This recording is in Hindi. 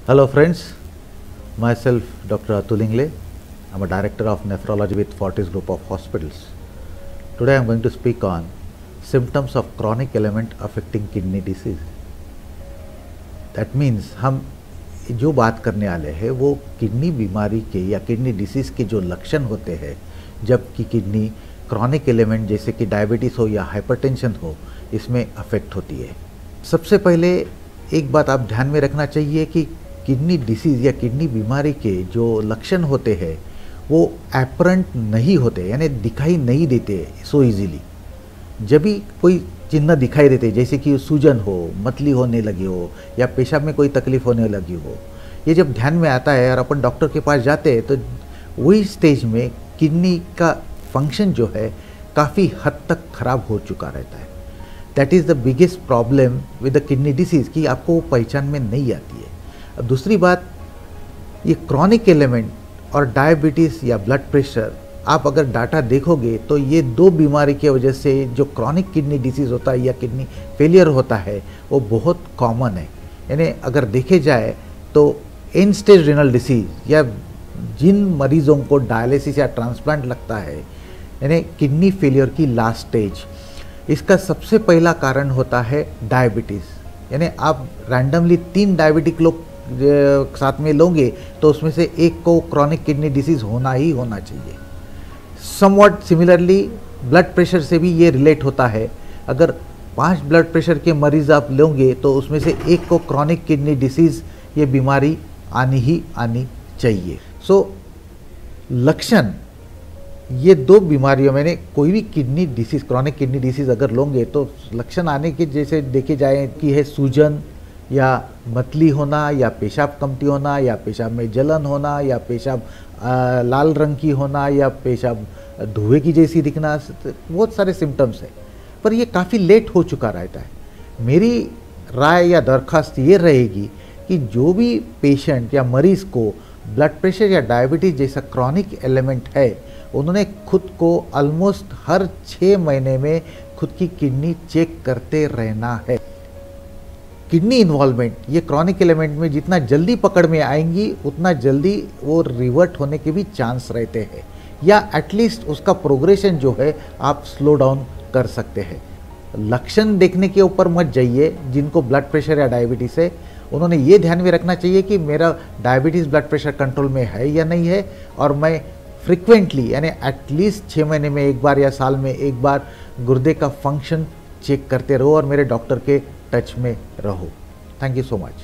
Hello friends, myself Dr. Atul Ingle. I'm a director of nephrology with Fortis Group of Hospitals. Today I'm going to speak on symptoms of chronic element affecting kidney disease. That means हम जो बात करने वाले हैं वो किडनी बीमारी के या किडनी डिसीज़ के जो लक्षण होते हैं जबकि किडनी क्रॉनिक एलिमेंट जैसे कि डायबिटीज़ हो या हाइपरटेंशन हो इसमें अफेक्ट होती है। सबसे पहले एक बात आप ध्यान में रखना चाहिए कि किडनी डिसीज़ या किडनी बीमारी के जो लक्षण होते हैं वो एपरेंट नहीं होते, यानी दिखाई नहीं देते सो इजीली। जब भी कोई चिन्ह दिखाई देते जैसे कि सूजन हो, मतली होने लगी हो या पेशाब में कोई तकलीफ होने लगी हो, ये जब ध्यान में आता है और अपन डॉक्टर के पास जाते हैं तो वही स्टेज में किडनी का फंक्शन जो है काफ़ी हद तक ख़राब हो चुका रहता है। That is the biggest problem with the kidney disease कि आपको वो पहचान में नहीं आती है। अब दूसरी बात, ये क्रॉनिक एलिमेंट और डायबिटीज़ या ब्लड प्रेशर आप अगर डाटा देखोगे तो ये दो बीमारी की वजह से जो क्रॉनिक किडनी डिसीज़ होता है या किडनी फेलियर होता है वो बहुत कॉमन है। यानी अगर देखे जाए तो एंड स्टेज रिनल डिसीज़ या जिन मरीज़ों को डायलिसिस या ट्रांसप्लांट लगता है यानी किडनी फेलियर की लास्ट स्टेज, इसका सबसे पहला कारण होता है डायबिटीज़। यानी आप रैंडमली 3 डायबिटिक लोग साथ में लोगे तो उसमें से एक को क्रॉनिक किडनी डिसीज़ होना ही होना चाहिए। समवॉट सिमिलरली ब्लड प्रेशर से भी ये रिलेट होता है। अगर 5 ब्लड प्रेशर के मरीज़ आप लोगे तो उसमें से एक को क्रॉनिक किडनी डिसीज़ ये बीमारी आनी ही आनी चाहिए। सो लक्षण ये दो बीमारियों में कोई भी kidney disease chronic kidney disease अगर लोगे तो लक्षण आने के जैसे देखे जाए कि है सूजन या मतली होना या पेशाब कमती होना या पेशाब में जलन होना या पेशाब लाल रंग की होना या पेशाब धुएं की जैसी दिखना, बहुत सारे सिम्टम्स है। पर ये काफ़ी लेट हो चुका रहता है। मेरी राय या दरख्वास्त ये रहेगी कि जो भी पेशेंट या मरीज़ को ब्लड प्रेशर या डायबिटीज़ जैसा क्रॉनिक एलिमेंट है उन्होंने खुद को ऑलमोस्ट हर 6 महीने में खुद की किडनी चेक करते रहना है। किडनी इन्वॉल्वमेंट ये क्रॉनिक एलिमेंट में जितना जल्दी पकड़ में आएंगी उतना जल्दी वो रिवर्ट होने के भी चांस रहते हैं या एटलीस्ट उसका प्रोग्रेशन जो है आप स्लो डाउन कर सकते हैं। लक्षण देखने के ऊपर मत जाइए। जिनको ब्लड प्रेशर या डायबिटीज़ है उन्होंने ये ध्यान में रखना चाहिए कि मेरा डायबिटीज़ ब्लड प्रेशर कंट्रोल में है या नहीं है और मैं फ्रिक्वेंटली यानी एटलीस्ट 6 महीने में एक बार या साल में एक बार गुर्दे का फंक्शन चेक करते रहो और मेरे डॉक्टर के टच में रहो। Thank you so much.